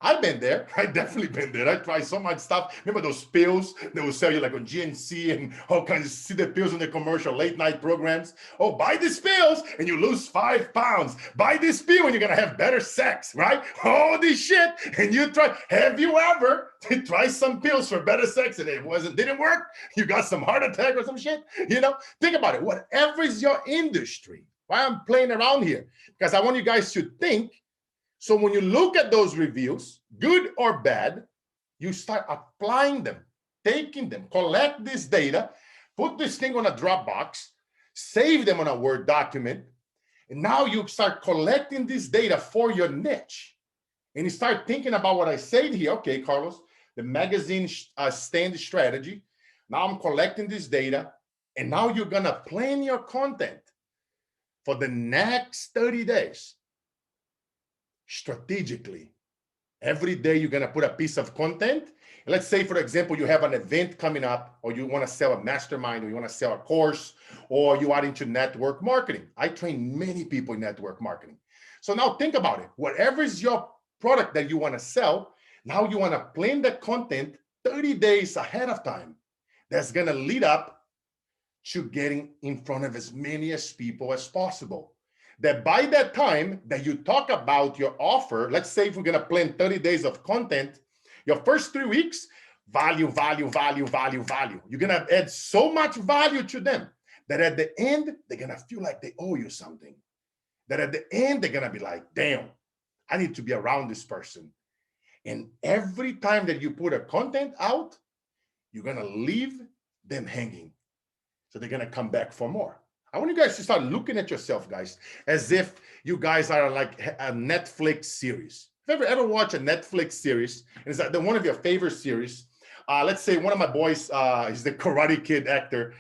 I've been there. I definitely been there. I tried so much stuff. Remember those pills they will sell you like on GNC and all kinds of, see the pills on the commercial late night programs. Oh, buy these pills and you lose 5 pounds. Buy this pill and you're going to have better sex, right? All this shit. And you try, have you ever tried some pills for better sex and it didn't work? You got some heart attack or some shit? You know, think about it. Whatever is your industry, why I'm playing around here, because I want you guys to think. So when you look at those reviews, good or bad, you start applying them, taking them, collect this data, put this thing on a Dropbox, save them on a Word document, and now you start collecting this data for your niche. And you start thinking about what I said here. Okay, Carlos, the magazine stand strategy. Now I'm collecting this data, and now you're gonna plan your content for the next 30 days. Strategically. Every day you're going to put a piece of content. Let's say, for example, you have an event coming up, or you want to sell a mastermind, or you want to sell a course, or you are into network marketing. I train many people in network marketing. So now think about it. Whatever is your product that you want to sell, now you want to plan the content 30 days ahead of time. That's going to lead up to getting in front of as many as people as possible. That by that time that you talk about your offer, let's say if we're going to plan 30 days of content, your first 3 weeks, value, value, value, value, value. You're going to add so much value to them that at the end, they're going to feel like they owe you something. That at the end, they're going to be like, damn, I need to be around this person. And every time that you put a content out, you're going to leave them hanging. So they're going to come back for more. I want you guys to start looking at yourself, guys, as if you guys are like a Netflix series. If you ever watch a Netflix series, and it's like one of your favorite series, let's say one of my boys is the Karate Kid actor,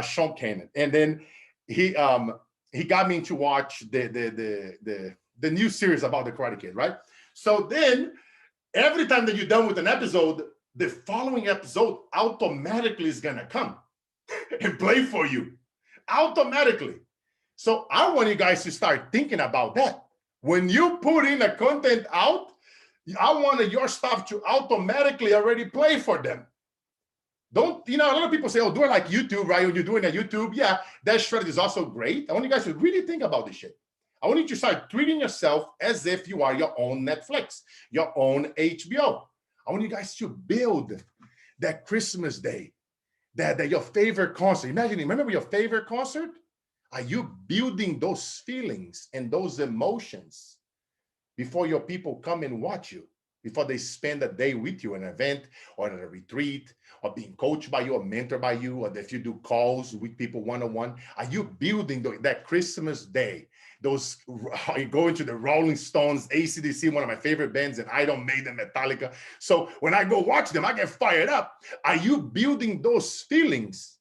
Sean Kanan. And then he got me to watch the new series about the Karate Kid, right? So then every time that you're done with an episode, the following episode automatically is going to come and play for you. Automatically. So I want you guys to start thinking about that. When you put in a content out, I wanted your stuff to automatically already play for them. Don't, you know, a lot of people say, oh, do it like YouTube, right? When you're doing a YouTube, yeah, that strategy is also great. I want you guys to really think about this shit. I want you to start treating yourself as if you are your own Netflix, your own HBO. I want you guys to build that Christmas day, that your favorite concert. Imagine, remember your favorite concert? Are you building those feelings and those emotions before your people come and watch you, before they spend a day with you, an event or at a retreat, or being coached by you or mentored by you, or if you do calls with people one-on-one? Are you building that Christmas day? Those, you go into the Rolling Stones, AC/DC, one of my favorite bands, and Iron Maiden, Metallica. So when I go watch them, I get fired up. Are you building those feelings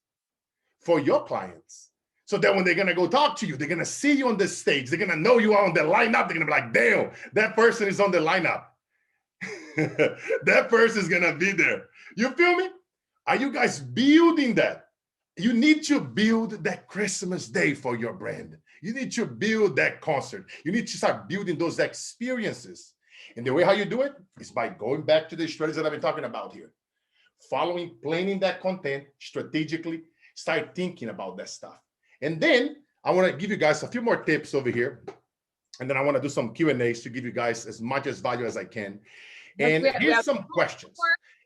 for your clients? So that when they're going to go talk to you, they're going to see you on the stage. They're going to know you are on the lineup. They're going to be like, damn, that person is on the lineup. That person is going to be there. You feel me? Are you guys building that? You need to build that Christmas day for your brand. You need to build that concert. You need to start building those experiences. And the way how you do it is by going back to the strategies that I've been talking about here. Following, planning that content strategically, start thinking about that stuff. And then I want to give you guys a few more tips over here. And then I want to do some Q&As to give you guys as much as value as I can. And here's some questions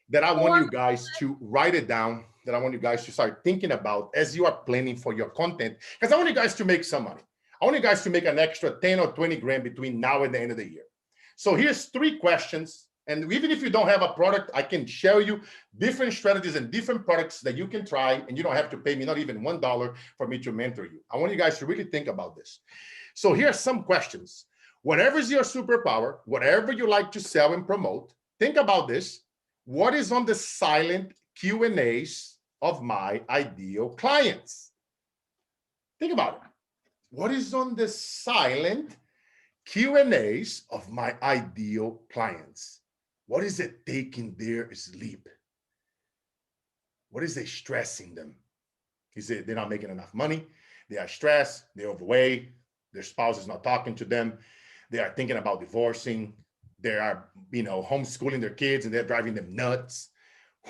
that I want you guys to write it down, that I want you guys to start thinking about as you are planning for your content, because I want you guys to make some money. I want you guys to make an extra 10 or 20 grand between now and the end of the year. So here's 3 questions. And even if you don't have a product, I can share you different strategies and different products that you can try, and you don't have to pay me not even $1 for me to mentor you. I want you guys to really think about this. So here's some questions. Whatever is your superpower, whatever you like to sell and promote, think about this. What is on the silent Q&As of my ideal clients? Think about it. What is on the silent Q&As of my ideal clients? What is it taking their sleep? What is it stressing them? Is it they're not making enough money? They are stressed, they're overweight, their spouse is not talking to them, they are thinking about divorcing, they are, homeschooling their kids and they're driving them nuts.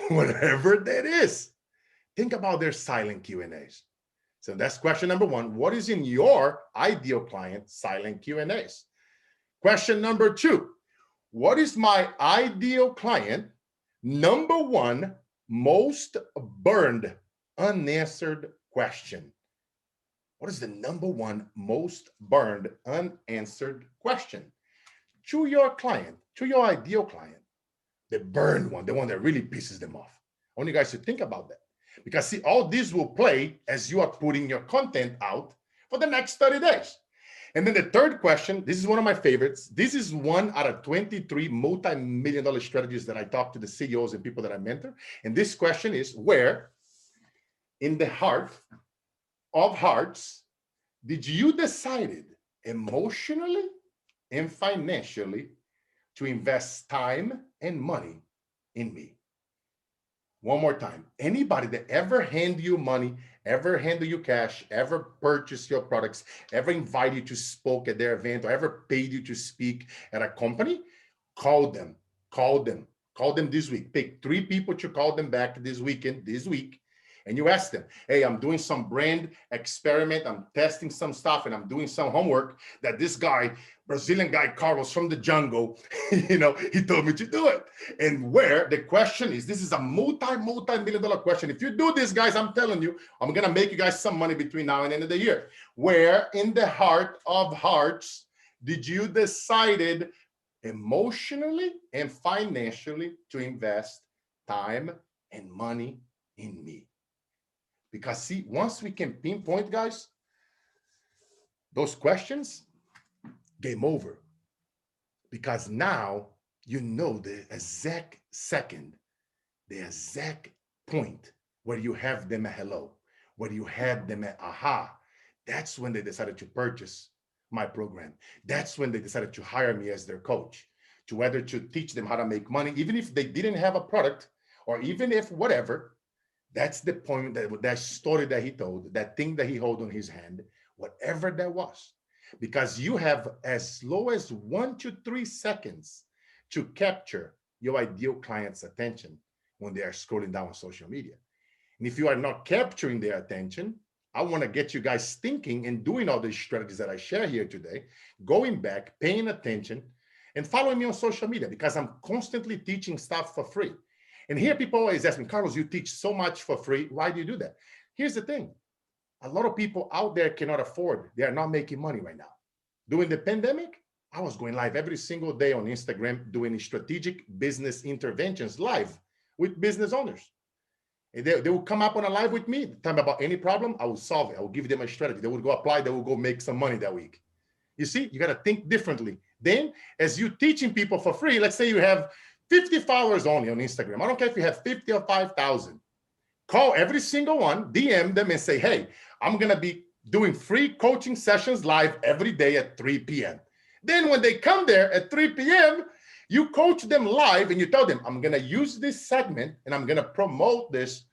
Whatever that is, think about their silent Q&As. So that's question number 1. What is in your ideal client silent Q&As? Question number 2. What is my ideal client number 1 most burned unanswered question? What is the number 1 most burned unanswered question? To your client, to your ideal client, the burned one, the one that really pisses them off. I want you guys to think about that. Because see, all this will play as you are putting your content out for the next 30 days. And then the third question, this is one of my favorites. This is 1 out of 23 multi-million-dollar strategies that I talk to the CEOs and people that I mentor. And this question is, where in the heart of hearts did you decide emotionally and financially to invest time and money in me? One more time. Anybody that ever hand you money, ever handle you cash, ever purchase your products, ever invite you to speak at their event, or ever paid you to speak at a company, call them this week. Pick 3 people to call them back this week, and you ask them, hey, I'm doing some brand experiment, I'm testing some stuff, and I'm doing some homework that this guy, Brazilian guy, Carlos from the jungle, he told me to do it. And where the question is, this is a multi-million-dollar question. If you do this, guys, I'm telling you, I'm going to make you guys some money between now and the end of the year. Where in the heart of hearts did you decide emotionally and financially to invest time and money in me? Because see, once we can pinpoint, guys, those questions, game over. Because now you know the exact second, the exact point where you have them at hello, where you have them at aha. That's when they decided to purchase my program. That's when they decided to hire me as their coach, to whether to teach them how to make money, even if they didn't have a product, or even if whatever. That's the point, that story that he told, that thing that he held on his hand, whatever that was. Because you have as low as 1 to 3 seconds to capture your ideal client's attention when they are scrolling down on social media. And if you are not capturing their attention, I want to get you guys thinking and doing all these strategies that I share here today, going back, paying attention, and following me on social media, because I'm constantly teaching stuff for free. And here people always ask me, Carlos, you teach so much for free. Why do you do that? Here's the thing. A lot of people out there cannot afford. They are not making money right now. During the pandemic, I was going live every single day on Instagram doing strategic business interventions live with business owners. And they will come up on a live with me, tell me about any problem, I will solve it. I will give them a strategy. They will go apply, they will go make some money that week. You see, you got to think differently. Then, as you teaching people for free, let's say you have 50 followers only on Instagram. I don't care if you have 50 or 5,000. Call every single one, DM them and say, hey, I'm going to be doing free coaching sessions live every day at 3 p.m. Then when they come there at 3 p.m., You coach them live and you tell them, I'm going to use this segment and I'm going to promote this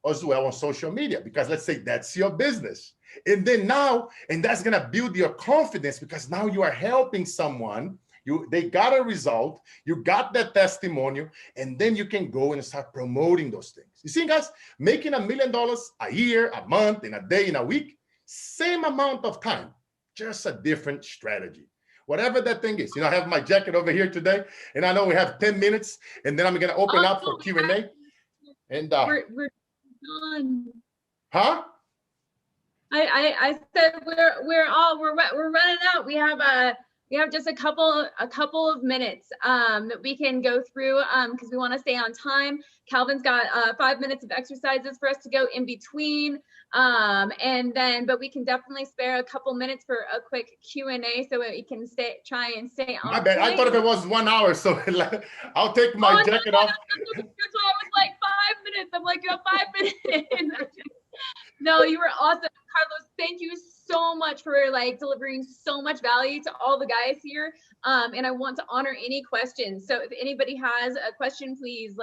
as well on social media, because let's say that's your business. And then now, and that's going to build your confidence, because now you are helping someone. They got a result, you got that testimonial, and then you can go and start promoting those things. You see, guys, making $1 million a year, a month, in a day, in a week, same amount of time, just a different strategy. Whatever that thing is. You know, I have my jacket over here today, and I know we have 10 minutes, and then I'm going to open up for Q&A. And we're done. Huh? I said we're running out. We have just a couple of minutes that we can go through because we want to stay on time. Calvin's got 5 minutes of exercises for us to go in between, but we can definitely spare a couple minutes for a quick Q&A so that we can try and stay on. My bad. I thought if it was 1 hour, so I'll take my jacket off. That's why I was like 5 minutes. I'm like, you have 5 minutes. No, you were awesome, Carlos. Thank you so much for delivering so much value to all the guys here. And I want to honor any questions. So if anybody has a question, please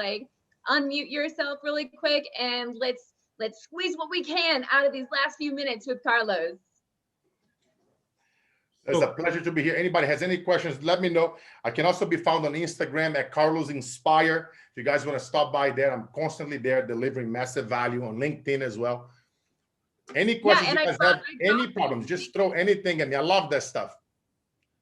unmute yourself really quick and let's squeeze what we can out of these last few minutes with Carlos. It's a pleasure to be here. Anybody has any questions, let me know. I can also be found on Instagram at Carlos Inspire. If you guys want to stop by there, I'm constantly there delivering massive value on LinkedIn as well. Any questions you guys have, any problems, just throw anything at me. I love that stuff.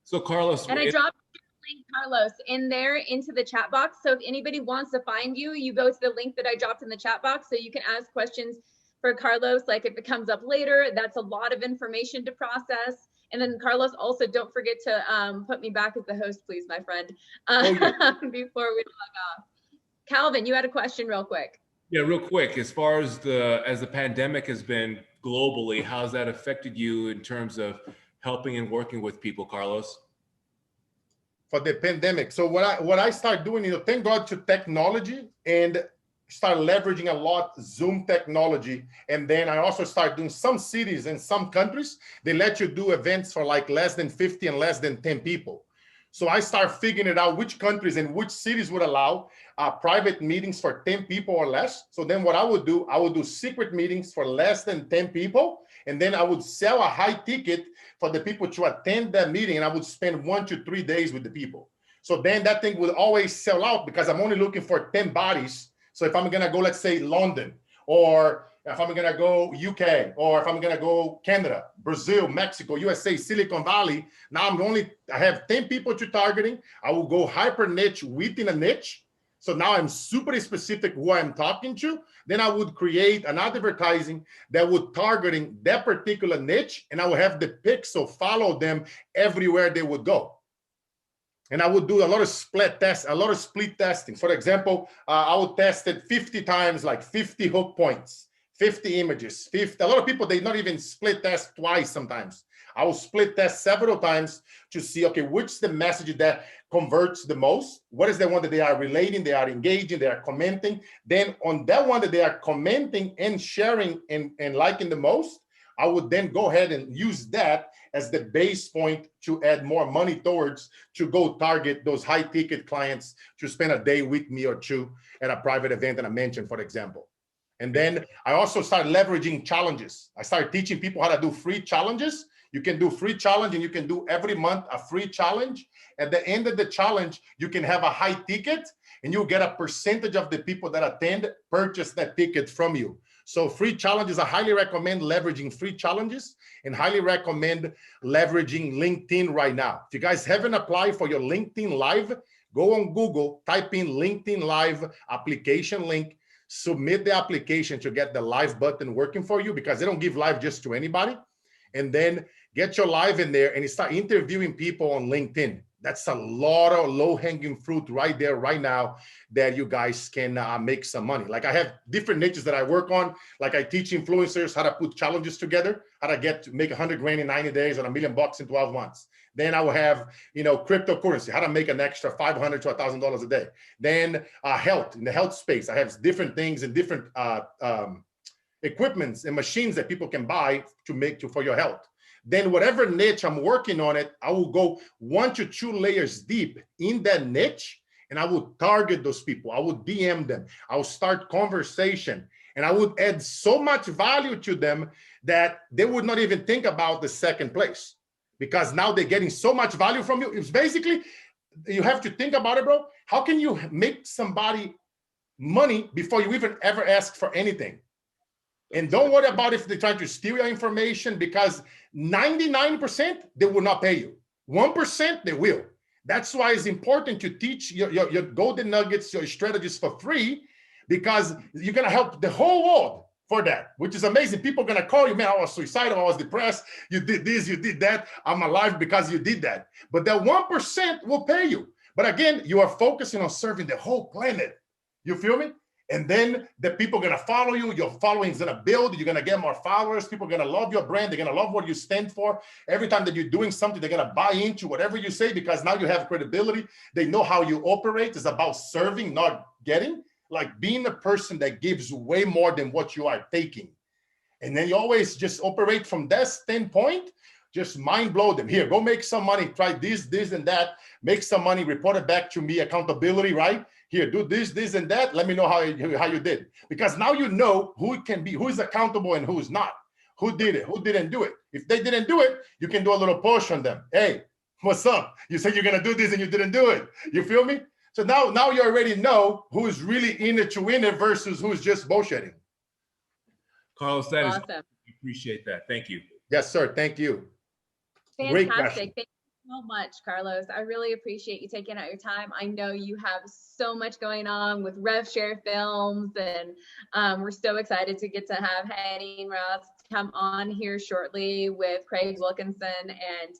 So Carlos. And I dropped your link, Carlos, in there into the chat box. So if anybody wants to find you, you go to the link that I dropped in the chat box so you can ask questions for Carlos. Like if it comes up later, that's a lot of information to process. And then Carlos, also don't forget to put me back as the host, please, my friend, before we log off. Calvin, you had a question real quick. Yeah, real quick. As far as the pandemic has been globally, how's that affected you in terms of helping and working with people, Carlos? For the pandemic. So what I start doing, thank God to technology, and start leveraging a lot Zoom technology. And then I also start doing some cities and some countries, they let you do events for less than 50 and less than 10 people. So I start figuring it out which countries and which cities would allow private meetings for 10 people or less. So then what I would do secret meetings for less than 10 people. And then I would sell a high ticket for the people to attend that meeting. And I would spend 1 to 3 days with the people. So then that thing would always sell out because I'm only looking for 10 bodies. So if I'm going to go, let's say London, or if I'm going to go UK, or if I'm going to go Canada, Brazil, Mexico, USA, Silicon Valley, now I have 10 people to targeting. I will go hyper niche within a niche. So now I'm super specific who I'm talking to. Then I would create an advertising that would targeting that particular niche, and I will have the pixel follow them everywhere they would go. And I would do a lot of split testing. For example, I would test it 50 times, 50 hook points, 50 images, 50. A lot of people, they not even split test twice sometimes. I will split test several times to see, okay, which the message that converts the most? What is the one that they are relating, they are engaging, they are commenting? Then on that one that they are commenting and sharing and liking the most, I would then go ahead and use that as the base point to add more money towards to go target those high ticket clients to spend a day with me or two at a private event that I mentioned, for example. And then I also start leveraging challenges. I started teaching people how to do free challenges. You can do free challenge and you can do every month a free challenge. At the end of the challenge, you can have a high ticket and you'll get a percentage of the people that attend purchase that ticket from you. So free challenges, I highly recommend leveraging free challenges and highly recommend leveraging LinkedIn right now. If you guys haven't applied for your LinkedIn Live, go on Google, type in LinkedIn Live application link, submit the application to get the live button working for you because they don't give live just to anybody. And then get your live in there and start interviewing people on LinkedIn. That's a lot of low-hanging fruit right there, right now, that you guys can make some money. Like I have different niches that I work on. Like I teach influencers how to put challenges together, how to make 100 grand in 90 days or $1 million in 12 months. Then I will have, cryptocurrency, how to make an extra $500 to $1,000 a day. Then health, in the health space, I have different things and different equipments and machines that people can buy for your health. Then whatever niche I'm working on it, I will go 1 to 2 layers deep in that niche and I would target those people. I would DM them. I would start conversation, and I would add so much value to them that they would not even think about the second place, because now they're getting so much value from you. It's basically, you have to think about it, bro. How can you make somebody money before you even ever ask for anything? And don't worry about if they try to steal your information, because 99% they will not pay you. 1% they will. That's why it's important to teach your golden nuggets, your strategies for free, because you're going to help the whole world for that, which is amazing. People are going to call you, man, I was suicidal, I was depressed, you did this, you did that, I'm alive because you did that. But that 1% will pay you. But again, you are focusing on serving the whole planet. You feel me? And then the people are going to follow you. Your following is going to build. You're going to get more followers. People are going to love your brand. They're going to love what you stand for. Every time that you're doing something, they're going to buy into whatever you say, because now you have credibility. They know how you operate. It's about serving, not getting. Like being a person that gives way more than what you are taking. And then you always just operate from that standpoint. Just mind blow them. Here, go make some money. Try this, this, and that. Make some money. Report it back to me. Accountability, right? Here, do this, this, and that. Let me know how you did. Because now you know who it can be, who is accountable and who is not. Who did it, who didn't do it. If they didn't do it, you can do a little push on them. Hey, what's up? You said you're going to do this and you didn't do it. You feel me? So now you already know who is really in it to win it versus who's just bullshitting. Carlos, that awesome. I appreciate that. Thank you. Yes, sir. Thank you. Fantastic. Thank you so much, Carlos. I really appreciate you taking out your time. I know you have so much going on with RevShare Films, and we're so excited to get to have Henny and Ross come on here shortly with Craig Wilkinson and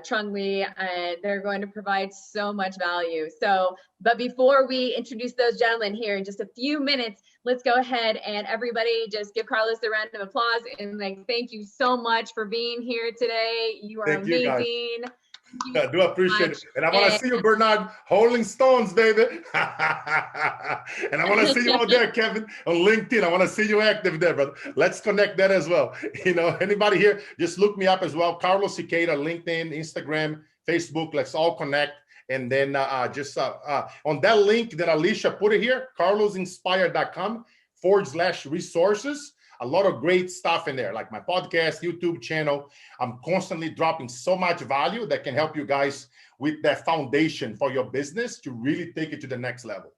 Trung Lee, and they're going to provide so much value. So, but before we introduce those gentlemen here in just a few minutes, let's go ahead and everybody just give Carlos a round of applause and thank you so much for being here today. You are amazing. I do appreciate it. And I want to see you, Bernard, holding stones, baby. And I want to see you out there, Kevin, on LinkedIn. I want to see you active there, brother. Let's connect that as well. You know, anybody here, just look me up as well. Carlos Siqueira, LinkedIn, Instagram, Facebook. Let's all connect. And then on that link that Alicia put it here, carlosinspire.com/resources. A lot of great stuff in there, like my podcast, YouTube channel. I'm constantly dropping so much value that can help you guys with that foundation for your business to really take it to the next level.